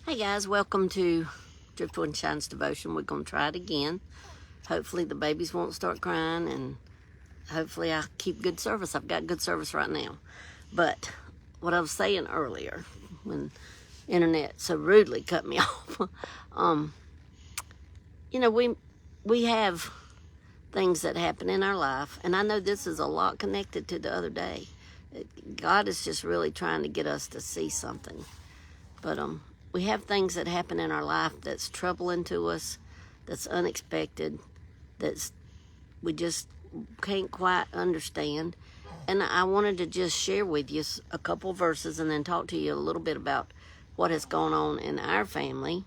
Hey guys, welcome to Driftwood and Shine's Devotion. We're going to try it again. Hopefully the babies won't start crying, and hopefully I keep good service. I've got good service right now. But what I was saying earlier, when internet so rudely cut me off, we have things that happen in our life, and I know this is a lot connected to the other day. God is just really trying to get us to see something. But we have things that happen in our life that's troubling to us, that's unexpected, that's we just can't quite understand. And I wanted to just share with you a couple verses and then talk to you a little bit about what has gone on in our family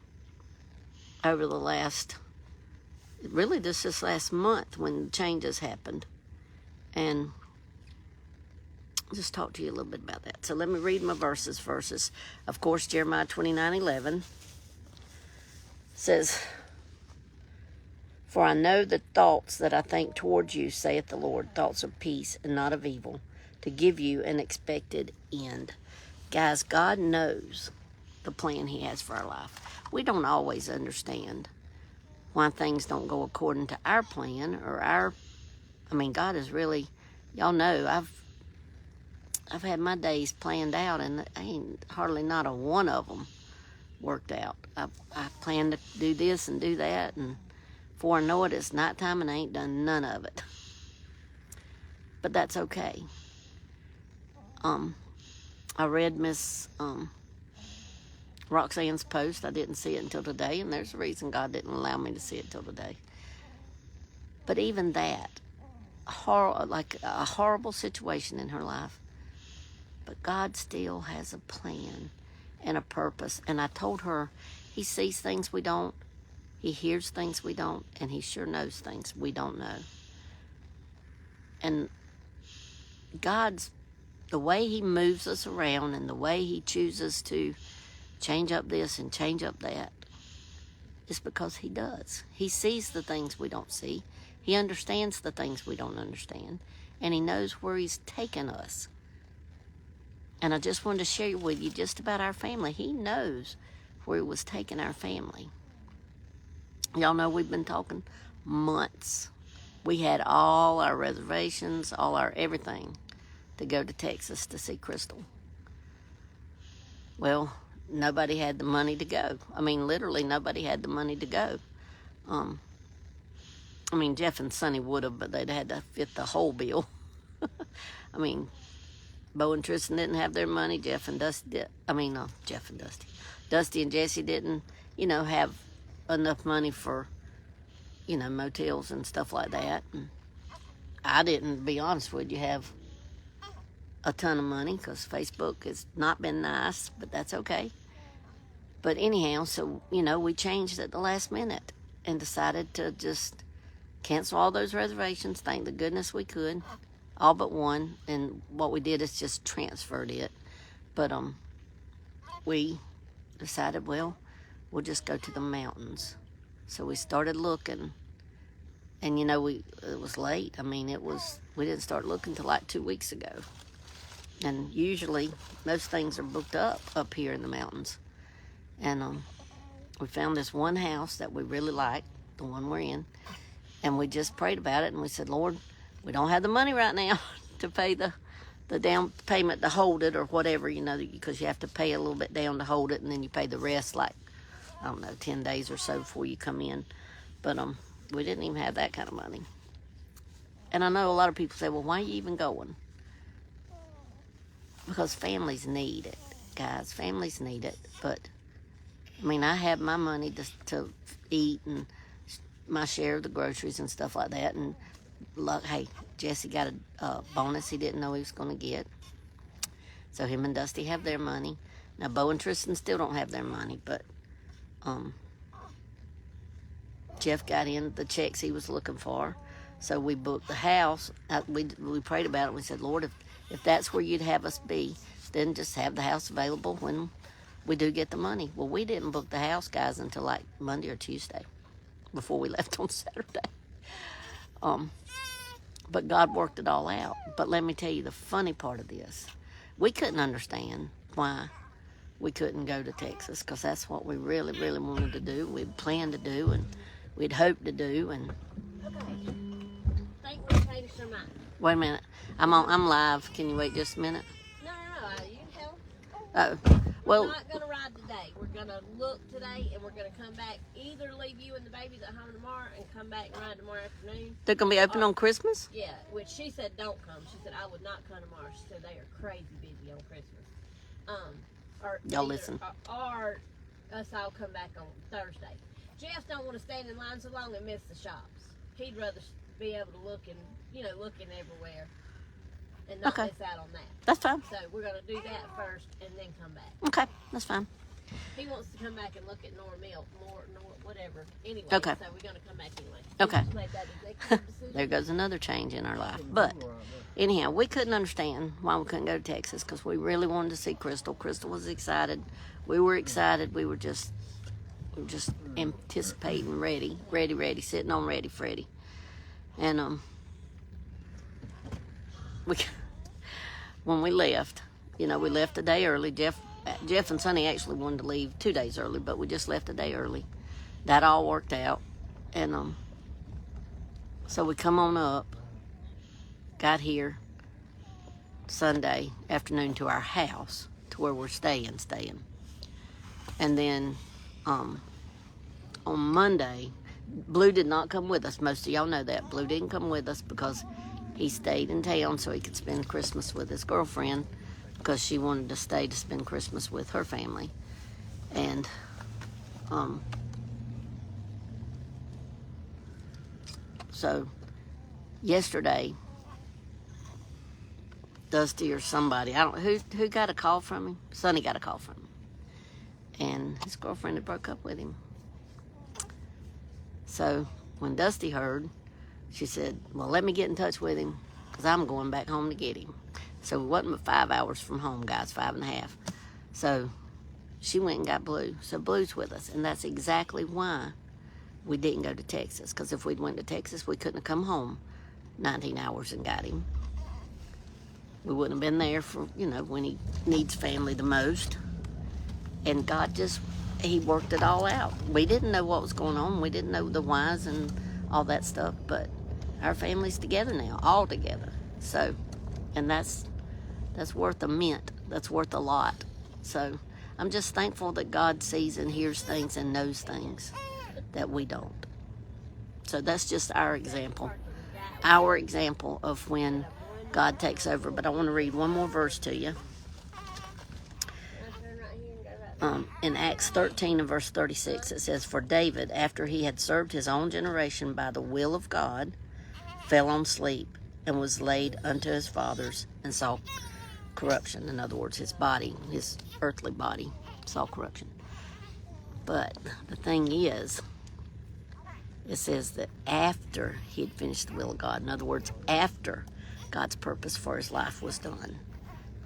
over the last, really this last month when changes happened. And just talk to you a little bit about that. So let me read my verses. Of course, Jeremiah 29:11 says, "For I know the thoughts that I think towards you, saith the Lord, thoughts of peace and not of evil, to give you an expected end." Guys, God knows the plan He has for our life. We don't always understand why things don't go according to our plan or God is really, y'all know, I've had my days planned out, and ain't hardly not a one of them worked out. I planned to do this and do that, and before I know it, it's nighttime and I ain't done none of it. But that's okay. I read Miss Roxanne's post. I didn't see it until today, and there's a reason God didn't allow me to see it till today. But even that, like a horrible situation in her life, but God still has a plan and a purpose. And I told her He sees things we don't, He hears things we don't, and He sure knows things we don't know. And the way He moves us around and the way He chooses to change up this and change up that is because He does. He sees the things we don't see. He understands the things we don't understand. And He knows where He's taken us. And I just wanted to share with you just about our family. He knows where He was taking our family. Y'all know we've been talking months. We had all our reservations, all our everything to go to Texas to see Crystal. Well, nobody had the money to go. Literally nobody had the money to go. Jeff and Sonny would have, but they'd had to fit the whole bill. Bo and Tristan didn't have their money. Dusty and Jesse didn't, have enough money for, motels and stuff like that. And I didn't, to be honest with you, have a ton of money because Facebook has not been nice, but that's okay. But anyhow, so, we changed at the last minute and decided to just cancel all those reservations. Thank the goodness we could. All but one, and what we did is just transferred it. But we decided, well, we'll just go to the mountains. So we started looking, and it was late. We didn't start looking till like 2 weeks ago. And usually most things are booked up here in the mountains. And we found this one house that we really liked, the one we're in, and we just prayed about it, and we said, Lord, we don't have the money right now to pay the down payment to hold it or whatever, because you have to pay a little bit down to hold it, and then you pay the rest, 10 days or so before you come in. But we didn't even have that kind of money. And I know a lot of people say, well, why are you even going? Because families need it, guys. Families need it. But, I have my money to eat and my share of the groceries and stuff like that, and hey, Jesse got a bonus he didn't know he was going to get. So him and Dusty have their money. Now, Bo and Tristan still don't have their money, but Jeff got in the checks he was looking for. So we booked the house. We prayed about it. We said, Lord, if that's where you'd have us be, then just have the house available when we do get the money. Well, we didn't book the house, guys, until like Monday or Tuesday before we left on Saturday. But God worked it all out. But let me tell you the funny part of this. We couldn't understand why we couldn't go to Texas, because that's what we really, really wanted to do. We'd planned to do, and we'd hoped to do. And Okay. Think we changed our mind. wait a minute, I'm live. Can you wait just a minute? No. You can tell. Oh, well, We're not gonna ride today. We're gonna look today, and we're gonna come back. Either leave you and the babies at home tomorrow, and come back and ride tomorrow afternoon. they're gonna be open on Christmas. Yeah, which she said don't come. She said I would not come tomorrow. She said they are crazy busy on Christmas. Or Y'all listen. Or us all come back on Thursday. Jeff don't want to stand in line so long and miss the shops. He'd rather be able to look looking everywhere, and not miss out on that. That's fine. So we're gonna do that first, and then come back. Okay, that's fine. He wants to come back and look at Nor whatever. Anyway, Okay. So we're gonna come back anyway. Okay. He made that executive decision. There goes another change in our life. But anyhow, we couldn't understand why we couldn't go to Texas, because we really wanted to see Crystal. Crystal was excited. We were excited. We were just anticipating, ready, sitting on ready, Freddie. And when we left, we left a day early. Jeff and Sonny actually wanted to leave 2 days early, but we just left a day early. That all worked out. And so we come on up, got here Sunday afternoon to our house, to where we're staying. And then on Monday, Blue did not come with us. Most of y'all know that. Blue didn't come with us because he stayed in town so he could spend Christmas with his girlfriend, because she wanted to stay to spend Christmas with her family. And so yesterday, Dusty or somebody, I don't know who got a call from him. Sonny got a call from him, and his girlfriend had broke up with him. So when Dusty heard, she said, well, let me get in touch with him, because I'm going back home to get him. So we wasn't but 5 hours from home, guys, 5.5. So she went and got Blue. So Blue's with us, and that's exactly why we didn't go to Texas, because if we'd went to Texas, we couldn't have come home 19 hours and got him. We wouldn't have been there for, when he needs family the most. And God he worked it all out. We didn't know what was going on. We didn't know the whys and all that stuff, but our family's together now, all together. So, and that's worth a mint. That's worth a lot. So I'm just thankful that God sees and hears things and knows things that we don't. So that's just our example of when God takes over. But I want to read one more verse to you. In Acts 13 and verse 36, it says, for David, after he had served his own generation by the will of God, fell on sleep and was laid unto his fathers and saw corruption. In other words, his body, his earthly body, saw corruption. But the thing is, it says that after he had finished the will of God, in other words, after God's purpose for his life was done,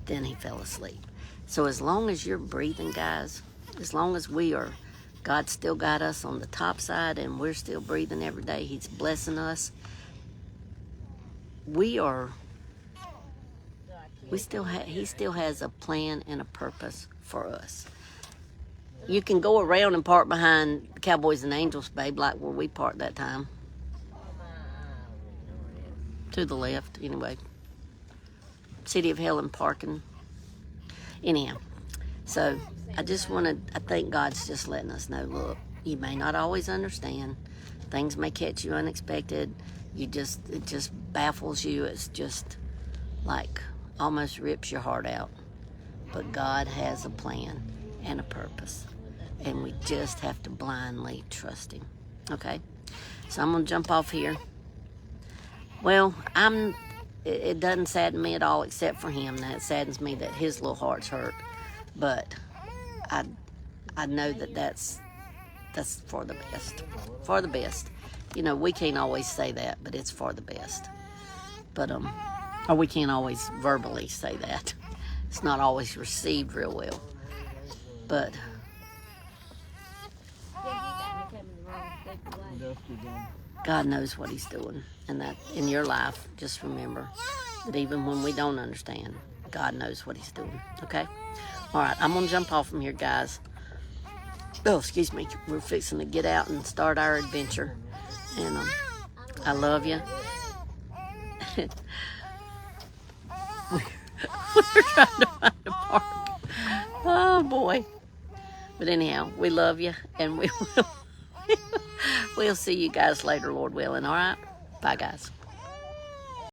then he fell asleep. So as long as you're breathing, guys, as long as God still got us on the top side and we're still breathing every day, he's blessing us. He still has a plan and a purpose for us. You can go around and park behind Cowboys and Angels, babe, like where we parked that time. To the left, anyway. City of Helen parking. Anyhow, so I think God's just letting us know, look, you may not always understand. Things may catch you unexpected. It just baffles you. It's just like almost rips your heart out. But God has a plan and a purpose. And we just have to blindly trust him. Okay? So I'm going to jump off here. Well, it doesn't sadden me at all except for him. Now, it saddens me that his little heart's hurt. But I know that's for the best. For the best. We can't always say that, but it's for the best. But, or we can't always verbally say that. It's not always received real well. But God knows what he's doing. And that in your life, just remember that even when we don't understand, God knows what he's doing. Okay? All right, I'm going to jump off from here, guys. Oh, excuse me. We're fixing to get out and start our adventure. And I love you. We're trying to find a park. Oh, boy. But anyhow, we love you, and we'll see you guys later, Lord willing. All right? Bye, guys.